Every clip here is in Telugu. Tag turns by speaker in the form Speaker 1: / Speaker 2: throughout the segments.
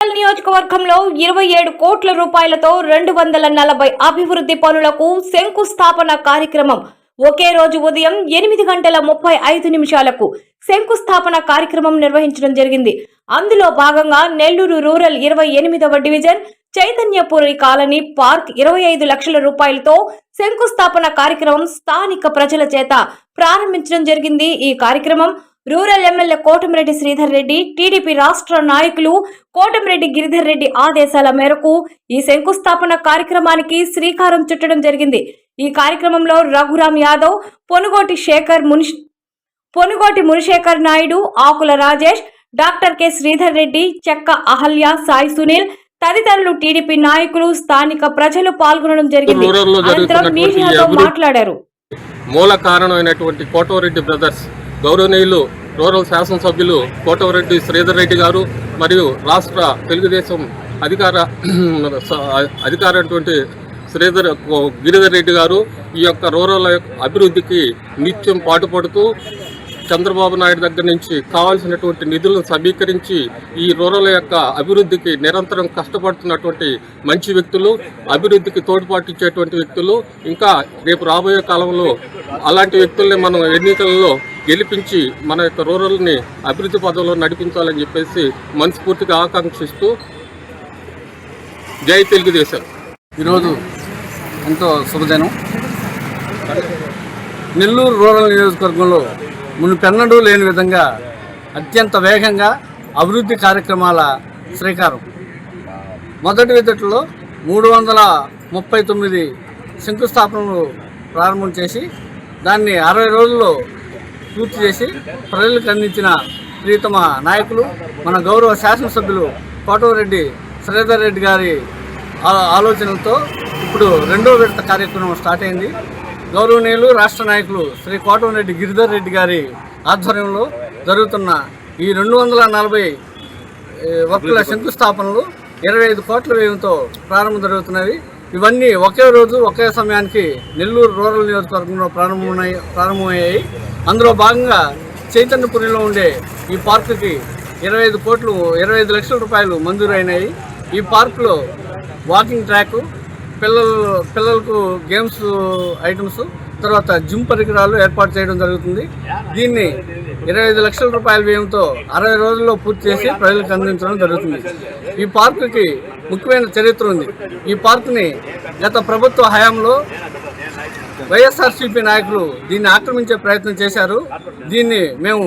Speaker 1: రూరల్ నియోజకవర్గంలో 27 కోట్ల రూపాయలతో 240 అభివృద్ధి పనులకు శంకుస్థాపన కార్యక్రమం ఒకే రోజు ఉదయం 8:35 శంకుస్థాపన కార్యక్రమం నిర్వహించడం జరిగింది. అందులో భాగంగా నెల్లూరు రూరల్ 28వ డివిజన్ చైతన్యపురి కాలనీ పార్క్ 25 లక్షల రూపాయలతో శంకుస్థాపన కార్యక్రమం స్థానిక ప్రజల చేత ప్రారంభించడం జరిగింది. ఈ కార్యక్రమం rural MLA Kotamreddy Sridhar Reddy, TDP రాష్ట్ర నాయకులు కోటమిరెడ్డి గిరిధర్ రెడ్డి ఆదేశాల మేరకు ఈ శంకుస్థాపన కార్యక్రమానికి శ్రీకారం చుట్టడం జరిగింది. ఈ కార్యక్రమంలో రఘురాం యాదవ్, పొనుగోటి మునిశేఖర్ నాయుడు, ఆకుల రాజేష్, డాక్టర్ కె శ్రీధర్ రెడ్డి, చెక్క అహల్య, సాయి సునీల్ తదితరులు టీడీపీ నాయకులు, స్థానిక ప్రజలు పాల్గొనడం జరిగింది. అనంతరం మీడియాతో మాట్లాడారు.
Speaker 2: మూల కారణమైనటువంటి కోటమిరెడ్డి బ్రదర్స్ గౌరవనీయులు రూరల్ శాసనసభ్యులు కోటమిరెడ్డి శ్రీధర్ రెడ్డి గారు మరియు రాష్ట్ర తెలుగుదేశం అధికారైనటువంటి గిరిధర్ రెడ్డి గారు ఈ యొక్క రూరల్ అభివృద్ధికి నిత్యం పాటుపడుతూ చంద్రబాబు నాయుడు దగ్గర నుంచి కావాల్సినటువంటి నిధులను సమీకరించి ఈ రూరల్ యొక్క అభివృద్ధికి నిరంతరం కష్టపడుతున్నటువంటి మంచి వ్యక్తులు, అభివృద్ధికి తోడ్పాటు ఇచ్చేటువంటి వ్యక్తులు, ఇంకా రేపు రాబోయే కాలంలో అలాంటి వ్యక్తుల్ని మనం ఎన్నికలలో గెలిపించి మన యొక్క రూరల్ని అభివృద్ధి పదంలో నడిపించాలని చెప్పేసి మనస్ఫూర్తిగా ఆకాంక్షిస్తూ జై తెలుగుదేశం.
Speaker 3: ఈరోజు ఎంతో శుభదినం. నెల్లూరు రూరల్ నియోజకవర్గంలో మునుపెన్నడూ లేని విధంగా అత్యంత వేగంగా అభివృద్ధి కార్యక్రమాల శ్రీకారం. మొదటి విడతలో 339 శంకుస్థాపనలు ప్రారంభం చేసి దాన్ని 60 రోజుల్లో పూర్తి చేసి ప్రజలకు అందించిన ప్రియతమ నాయకులు మన గౌరవ శాసనసభ్యులు కోటమిరెడ్డి శ్రీధర్ రెడ్డి గారి ఆలోచనలతో ఇప్పుడు రెండో విడత కార్యక్రమం స్టార్ట్ అయింది. గౌరవనీయులు రాష్ట్ర నాయకులు శ్రీ కోటమిరెడ్డి గిరిధర్ రెడ్డి గారి ఆధ్వర్యంలో జరుగుతున్న ఈ 240 వర్కుల శంకుస్థాపనలు 25 కోట్ల వ్యయంతో ప్రారంభం జరుగుతున్నవి. ఇవన్నీ ఒకే రోజు ఒకే సమయానికి నెల్లూరు రూరల్ నియోజకవర్గంలో ప్రారంభమయ్యాయి. అందులో భాగంగా చైతన్యపురిలో ఉండే ఈ పార్కుకి 25 లక్షల రూపాయలు మంజూరైనాయి. ఈ పార్కులో వాకింగ్ ట్రాక్, పిల్లలకు గేమ్స్ ఐటమ్స్, తర్వాత జిమ్ పరికరాలు ఏర్పాటు చేయడం జరుగుతుంది. దీన్ని 25 లక్షల రూపాయల వ్యయంతో 60 రోజుల్లో పూర్తి చేసి ప్రజలకు అందించడం జరుగుతుంది. ఈ పార్కుకి ముఖ్యమైన చరిత్ర ఉంది. ఈ పార్కుని గత ప్రభుత్వ హయాంలో వైఎస్ఆర్సీపీ నాయకులు దీన్ని ఆక్రమించే ప్రయత్నం చేశారు. దీన్ని మేము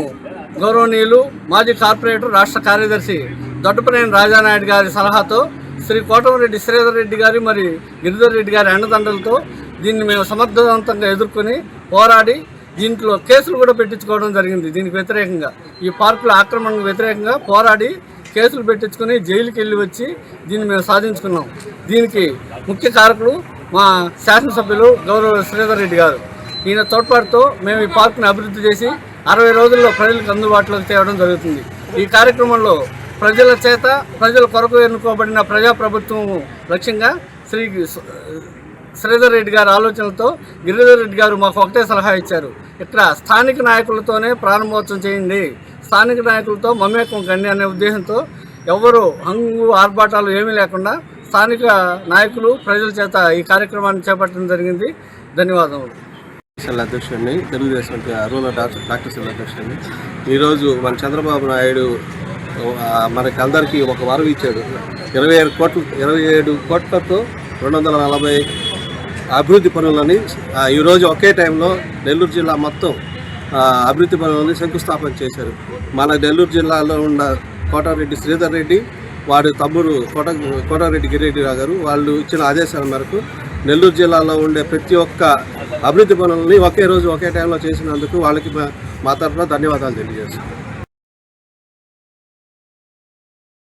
Speaker 3: గౌరవనీయులు మాజీ కార్పొరేటర్, రాష్ట్ర కార్యదర్శి దొడ్డపనేని రాజానాయుడు గారి సలహాతో శ్రీ కోటమిరెడ్డి శ్రీధర్ రెడ్డి గారి మరి గిరిధర్ రెడ్డి గారి అండదండలతో దీన్ని మేము సమర్థవంతంగా ఎదుర్కొని పోరాడి దీంట్లో కేసులు కూడా పెట్టించుకోవడం జరిగింది. దీనికి వ్యతిరేకంగా, ఈ పార్కుల ఆక్రమణకు వ్యతిరేకంగా పోరాడి కేసులు పెట్టించుకొని జైలుకి వెళ్ళి వచ్చి దీన్ని మేము సాధించుకున్నాం. దీనికి ముఖ్య కారకులు మా శాసనసభ్యులు గౌరవ శ్రీధర్ రెడ్డి గారు. ఈయన తోడ్పాటుతో మేము ఈ పార్కుని అభివృద్ధి చేసి 60 రోజుల్లో ప్రజలకు అందుబాటులోకి తేవడం జరుగుతుంది. ఈ కార్యక్రమంలో ప్రజల కొరకు ఎన్నుకోబడిన ప్రజాప్రభుత్వం లక్ష్యంగా శ్రీధర్ రెడ్డి గారి ఆలోచనలతో గిరిధర్ రెడ్డి గారు మాకు ఒకటే సలహా ఇచ్చారు. ఇక్కడ స్థానిక నాయకులతోనే ప్రారంభోత్సవం చేయండి, స్థానిక నాయకులతో మమేకం కండి అనే ఉద్దేశంతో ఎవ్వరూ హంగు ఆర్భాటాలు ఏమీ లేకుండా స్థానిక నాయకులు ప్రజల చేత ఈ కార్యక్రమాన్ని చేపట్టడం జరిగింది. ధన్యవాదములు.
Speaker 4: అధ్యక్షుడిని, తెలుగుదేశం రూరల్ డాక్టర్ సెల్ అధ్యక్షుడిని. ఈరోజు మన చంద్రబాబు నాయుడు మనకి అందరికీ ఒక వరం ఇచ్చాడు. 27 కోట్లతో 240 అభివృద్ధి పనులని ఈరోజు ఒకే టైంలో నెల్లూరు జిల్లా మొత్తం అభివృద్ధి పనులని శంకుస్థాపన చేశారు. మన నెల్లూరు జిల్లాలో ఉన్న కోటమిరెడ్డి శ్రీధర్ రెడ్డి, వాడి తమ్ముడు కోటమిరెడ్డి గిరిరెడ్డి గారు వాళ్ళు ఇచ్చిన ఆదేశాల మేరకు నెల్లూరు జిల్లాలో ఉండే ప్రతి ఒక్క అభివృద్ధి పనులని ఒకే రోజు ఒకే టైంలో చేసినందుకు వాళ్ళకి మా తరఫున ధన్యవాదాలు తెలియజేస్తున్నాం.